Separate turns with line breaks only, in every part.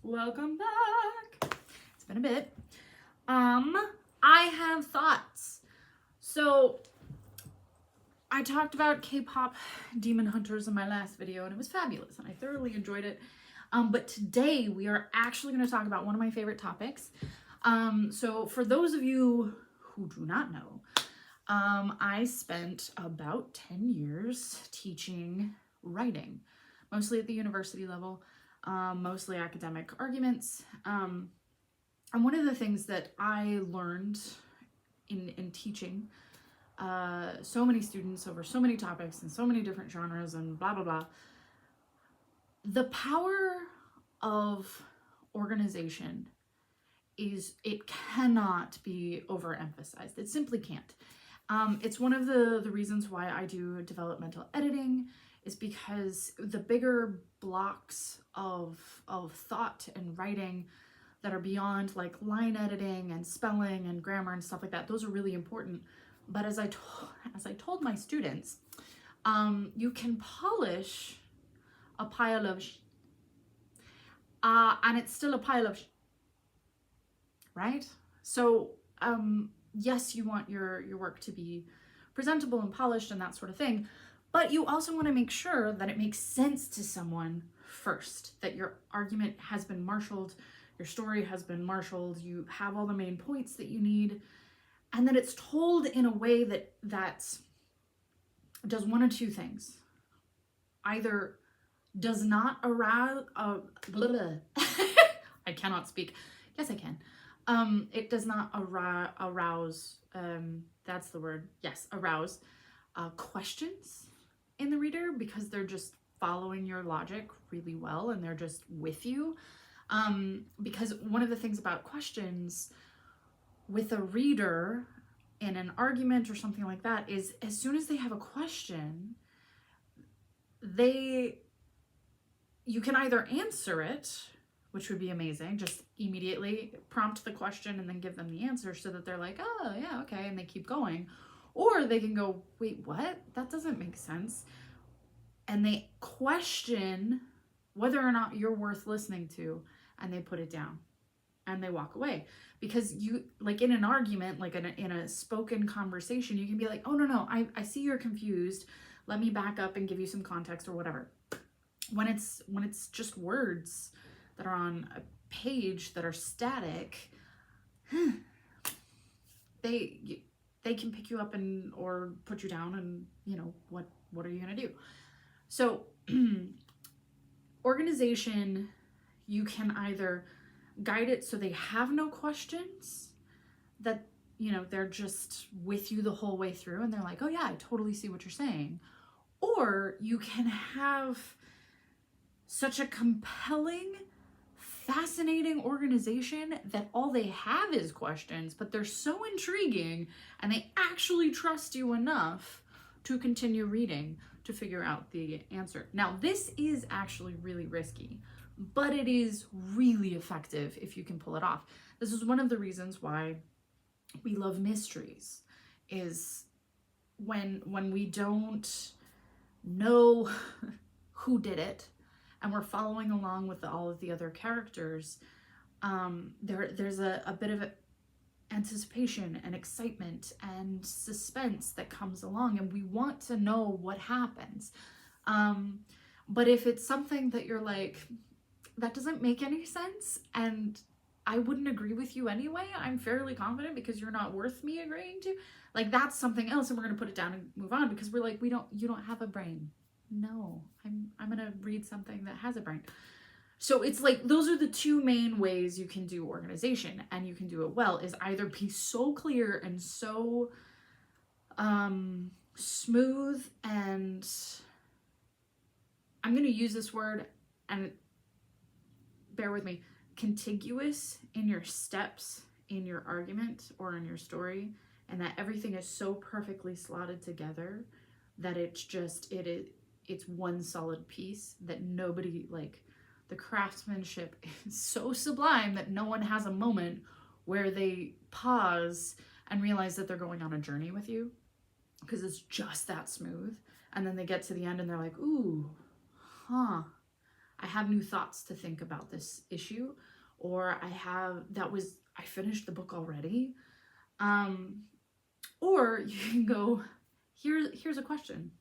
Welcome back. It's been a bit. I have thoughts. So I talked about K-pop Demon Hunters in my last video, and it was fabulous, and I thoroughly enjoyed it. But today we are actually going to talk about one of my favorite topics. So for those of you who do not know, I spent about 10 years teaching writing, mostly at the university level, mostly academic arguments. And one of the things that I learned in teaching so many students over so many topics and so many different genres and blah, blah, blah, the power of organization is, it cannot be overemphasized. It simply can't. It's one of the reasons why I do developmental editing, is because the bigger blocks of thought and writing that are beyond like line editing and spelling and grammar and stuff like that, those are really important. But as I told my students, you can polish a pile of and it's still a pile of right? So yes, you want your work to be presentable and polished and that sort of thing, but you also want to make sure that it makes sense to someone first, that your argument has been marshaled, your story has been marshaled, you have all the main points that you need, and that it's told in a way that does one of two things. Either does not arouse, I cannot speak. Yes, I can. It does not arouse, that's the word, yes, arouse questions in the reader, because they're just following your logic really well and they're just with you. Because one of the things about questions with a reader in an argument or something like that is, as soon as they have a question, you can either answer it, which would be amazing, just immediately prompt the question and then give them the answer so that they're like, oh yeah, okay, and they keep going. Or they can go, wait, what? That doesn't make sense. And they question whether or not you're worth listening to, and they put it down and they walk away. Because you, like in an argument, like in a spoken conversation, you can be like, oh no, I see you're confused. Let me back up and give you some context or whatever. When it's just words that are on a page that are static, they can pick you up and or put you down, and you know, what are you gonna do? So organization, you can either guide it so they have no questions, that, you know, they're just with you the whole way through and they're like, oh yeah, I totally see what you're saying. Or you can have such a compelling, fascinating organization that all they have is questions, but they're so intriguing and they actually trust you enough to continue reading to figure out the answer. Now, this is actually really risky, but it is really effective if you can pull it off. This is one of the reasons why we love mysteries, is when we don't know who did it and we're following along with all of the other characters, there's a bit of anticipation and excitement and suspense that comes along, and we want to know what happens. But if it's something that you're like, that doesn't make any sense, and I wouldn't agree with you anyway, I'm fairly confident because you're not worth me agreeing to, like, that's something else, and we're gonna put it down and move on because we're like, you don't have a brain. No, I'm gonna read something that has a brain. So it's like, those are the two main ways you can do organization, and you can do it well, is either be so clear and so smooth, and I'm gonna use this word, and bear with me, contiguous in your steps in your argument or in your story, and that everything is so perfectly slotted together that it's one solid piece, that nobody, like, the craftsmanship is so sublime that no one has a moment where they pause and realize that they're going on a journey with you, because it's just that smooth. And then they get to the end and they're like, ooh, huh, I have new thoughts to think about this issue, or I finished the book already. Or you can go, here's a question.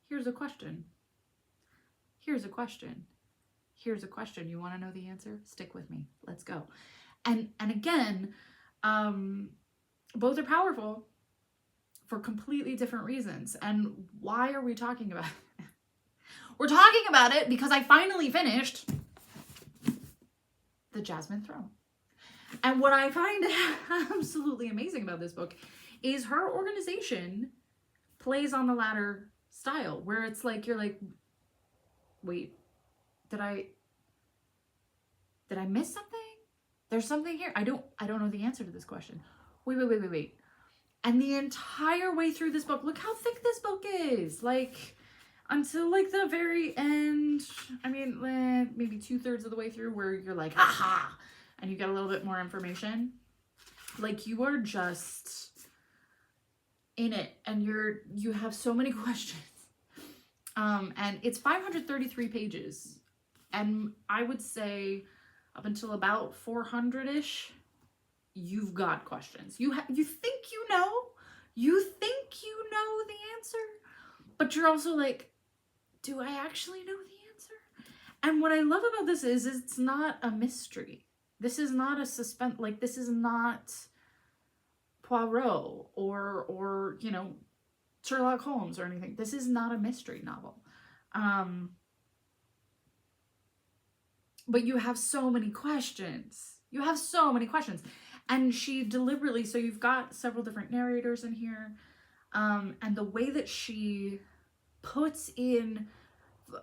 Here's a question. Here's a question. Here's a question. You want to know the answer? Stick with me. Let's go. And again, both are powerful for completely different reasons. And why are we talking about it? We're talking about it because I finally finished The Jasmine Throne. And what I find absolutely amazing about this book is her organization plays on the latter style, where it's like, you're like, wait, did I miss something? There's something here. I don't know the answer to this question. Wait. And the entire way through this book, look how thick this book is. Like, until like the very end, I mean, maybe 2/3 of the way through, where you're like, aha, and you get a little bit more information. Like, you are just in it, and you have so many questions. And it's 533 pages. And I would say up until about 400-ish, you've got questions. You think you know the answer, but you're also like, do I actually know the answer? And what I love about this is it's not a mystery. This is not a suspense, like, this is not Poirot or you know, Sherlock Holmes or anything. This is not a mystery novel. But you have so many questions. And she deliberately, so you've got several different narrators in here. And the way that she puts in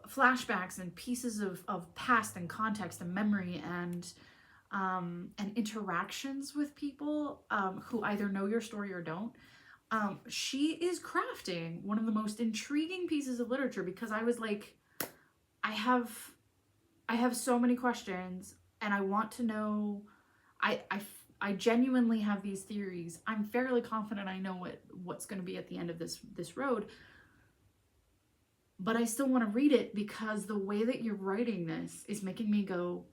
flashbacks and pieces of past and context and memory and interactions with people who either know your story or don't. She is crafting one of the most intriguing pieces of literature, because I was like, I have so many questions, and I want to know. I genuinely have these theories. I'm fairly confident I know what's going to be at the end of this road, but I still want to read it, because the way that you're writing this is making me go,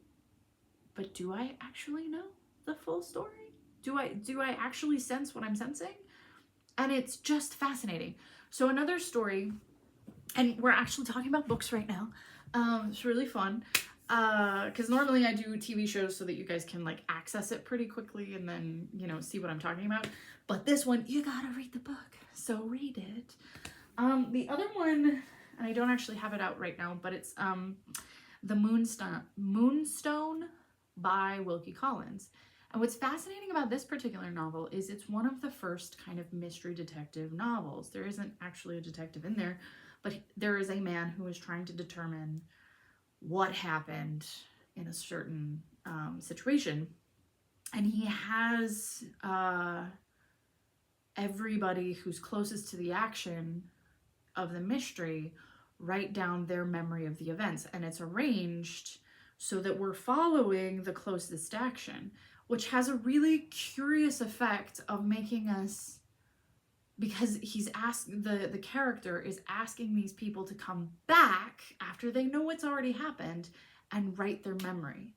but do I actually know the full story? Do I actually sense what I'm sensing? And it's just fascinating. So another story, and we're actually talking about books right now. It's really fun. Because normally I do TV shows so that you guys can like access it pretty quickly and then, you know, see what I'm talking about. But this one, you gotta read the book. So read it. The other one, and I don't actually have it out right now, but it's the Moonstone by Wilkie Collins. And what's fascinating about this particular novel is it's one of the first kind of mystery detective novels. There isn't actually a detective in there, but there is a man who is trying to determine what happened in a certain situation. And he has everybody who's closest to the action of the mystery write down their memory of the events. And it's arranged so that we're following the closest action, which has a really curious effect of making us, because the character is asking these people to come back after they know what's already happened and write their memory.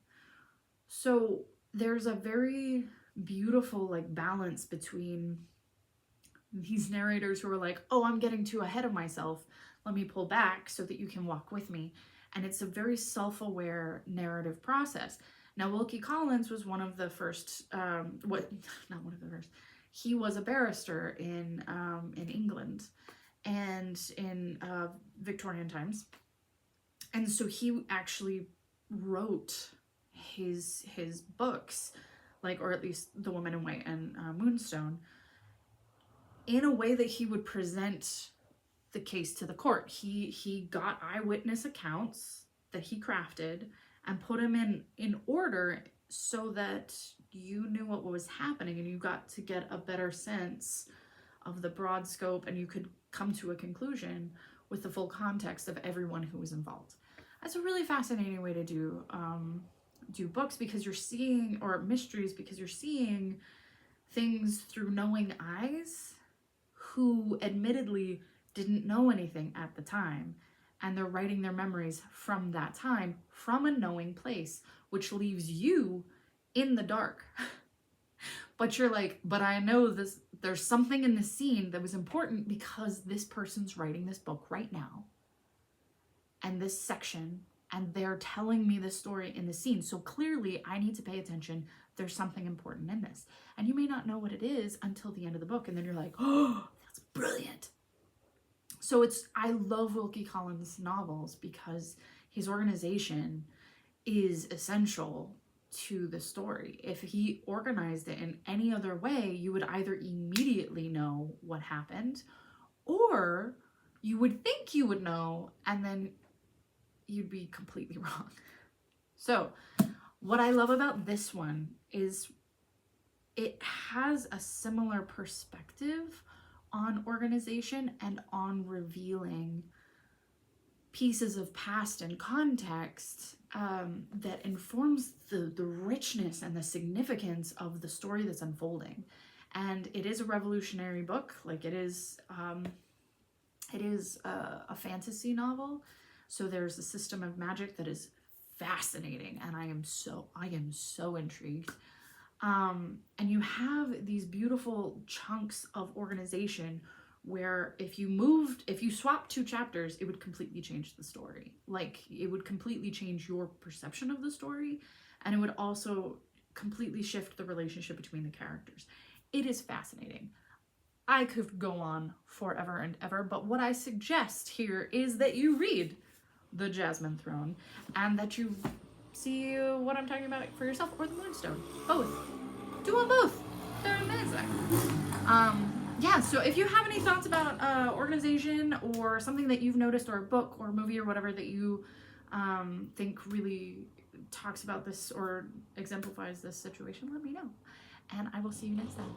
So there's a very beautiful like balance between these narrators who are like, oh, I'm getting too ahead of myself, let me pull back so that you can walk with me. And it's a very self-aware narrative process. Now, Wilkie Collins was one of the first, he was a barrister in England and in Victorian times. And so he actually wrote his books, like, or at least The Woman in White and Moonstone, in a way that he would present the case to the court. He got eyewitness accounts that he crafted and put them in order so that you knew what was happening and you got to get a better sense of the broad scope, and you could come to a conclusion with the full context of everyone who was involved. That's a really fascinating way to do books, because you're seeing, or mysteries, because you're seeing things through knowing eyes who admittedly didn't know anything at the time. and they're writing their memories from that time, from a knowing place, which leaves you in the dark. But you're like, but I know this, there's something in the scene that was important because this person's writing this book right now, and this section, and they're telling me this story in the scene. So clearly I need to pay attention. There's something important in this. And you may not know what it is until the end of the book. And then you're like, oh, that's brilliant. So I love Wilkie Collins novels because his organization is essential to the story. If he organized it in any other way, you would either immediately know what happened, or you would think you would know, and then you'd be completely wrong. So what I love about this one is it has a similar perspective on organization and on revealing pieces of past and context that informs the richness and the significance of the story that's unfolding. And it is a revolutionary book. Like it is a fantasy novel. So there's a system of magic that is fascinating, and I am so intrigued. And you have these beautiful chunks of organization where if you swap 2 chapters, it would completely change the story. Like it would completely change your perception of the story, and it would also completely shift the relationship between the characters. It is fascinating. I could go on forever and ever, but what I suggest here is that you read the Jasmine Throne and that you see what I'm talking about for yourself, or the Moonstone. Both. Do them both. They're amazing. Yeah, so if you have any thoughts about organization or something that you've noticed, or a book or a movie or whatever that you think really talks about this or exemplifies this situation, let me know. And I will see you next time.